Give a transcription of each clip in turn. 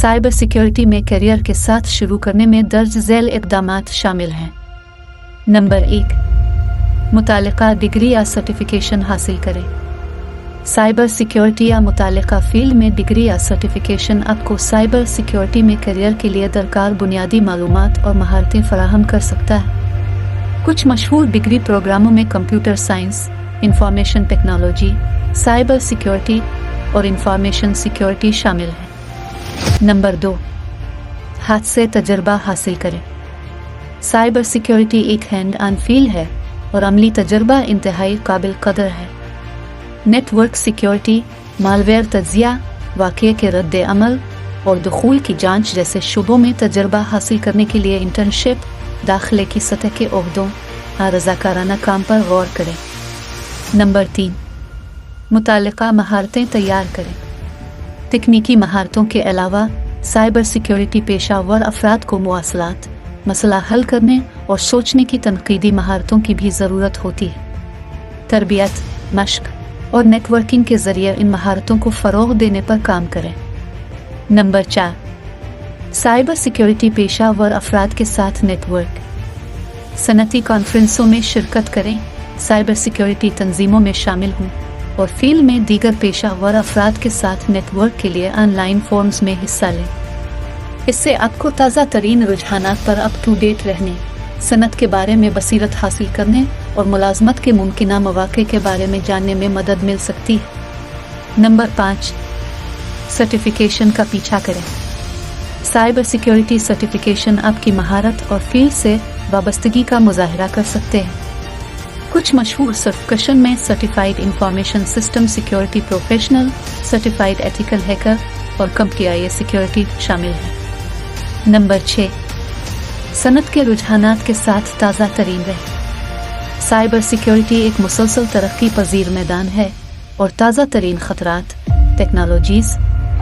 Cyber security में career के साथ शुरू करने में दर्ज झैल इक़दामात शामिल हैं। नंबर 1, मुतालिका डिग्री या सर्टिफिकेशन हासिल करें। साइबर सिक्योरिटी या मुतालिका फील्ड में डिग्री या सर्टिफिकेशन आपको साइबर सिक्योरिटी में करियर के लिए दरकार बुनियादी मालूमात और महारतें फराहम कर सकता है। कुछ मशहूर डिग्री प्रोग्रामों में computer science, information technology, cyber security और इंफॉर्मेशन सिक्योरिटी शामिल है। नंबर 2, हाथ से तजर्बा हासिल करें। साइबर सिक्योरिटी एक हैंड ऑन फील्ड है और अमली तजर्बा इंतहाई काबिल कदर है। नेटवर्क सिक्योरिटी, मालवेयर तज्जिया, वाक़ये के रद्द अमल और दुखूल की जांच जैसे शुबों में तजर्बा हासिल करने के लिए इंटर्नशिप, दाखिले की सतह के ओहदों और रज़ाकाराना काम पर गौर करें। नंबर 3, मुतालिका महारतें तैयार करें। तकनीकी महारतों के अलावा साइबर सिक्योरिटी पेशावर अफराद को मवासलात, मसला हल करने और सोचने की तनकीदी महारतों की भी ज़रूरत होती है। तरबियत, मश्क और नेटवर्किंग के ज़रिए इन महारतों को फ़रोग़ देने पर काम करें। नंबर 4, साइबर सिक्योरिटी पेशावर अफराद के साथ नेटवर्क। सनती कॉन्फ्रेंसों में शिरकत करें, साइबर सिक्योरिटी तंजीमों में शामिल हों और फील्ड में दीगर पेशावर अफराद के साथ नेटवर्क के लिए ऑनलाइन फोरम्स में हिस्सा लें। इससे आपको ताज़ा तरीन रुझानात पर अप टू डेट रहने, सनत के बारे में बसीरत हासिल करने और मुलाजमत के मुमकिना मौक़े के बारे में जानने में मदद मिल सकती है। नंबर 5, सर्टिफिकेशन का पीछा करें। साइबर सिक्योरिटी सर्टिफिकेशन आपकी महारत और फील्ड से वाबस्तगी का मुजाहरा कर सकते हैं। कुछ मशहूर सर्टिफिकेशन में certified information system security professional, certified ethical hacker और कंप्यूटर सिक्योरिटी शामिल है। नंबर 6, सनत के रुझानात के साथ ताज़ा तरीन रहें। साइबर सिक्योरिटी एक मुसलसल तरक्की पजीर मैदान है और ताज़ा तरीन ख़तरात, टेक्नोलॉजीज़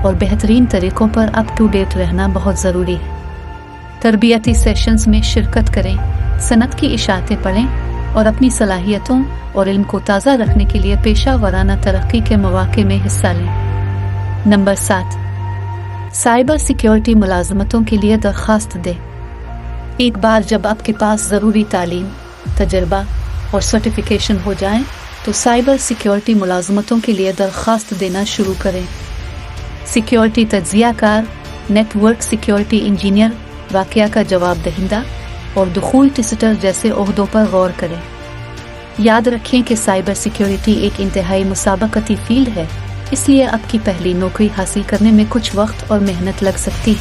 और बेहतरीन तरीक़ों पर अप टू डेट रहना बहुत ज़रूरी है। तरबियती सेशंस में शिरकत करें, सनत की इशाअतें पढ़ें और अपनी सलाहियतों और इल्म को ताज़ा रखने के लिए पेशा वराना तरक्की के मौक़े में हिस्सा लें। नंबर 7, साइबर सिक्योरिटी मुलाजमतों के लिए दरख्वास्त दें। एक बार जब आपके पास ज़रूरी तालीम, तजर्बा और सर्टिफिकेशन हो जाएं, तो साइबर सिक्योरिटी मुलाजमतों के लिए दरख्वास्त देना शुरू करें। सिक्योरिटी तज्जियाकार, नेटवर्क सिक्योरिटी इंजीनियर, वाक़या का जवाब दहिंदा और दुखूल टेस्टर जैसे ओहदों पर गौर करें। याद रखें कि साइबर सिक्योरिटी एक इंतहाई मुसाबकती फील्ड है, इसलिए आपकी पहली नौकरी हासिल करने में कुछ वक्त और मेहनत लग सकती है,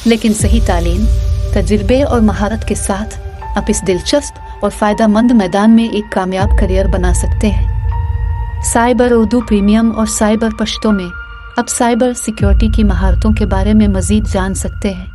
लेकिन सही तालीम, तजुर्बे और महारत के साथ आप इस दिलचस्प और फ़ायदेमंद मैदान में एक कामयाब करियर बना सकते हैं। साइबर उर्दू प्रीमियम और साइबर पश्तो में अब साइबर सिक्योरिटी की महारतों के बारे में मज़ीद जान सकते हैं।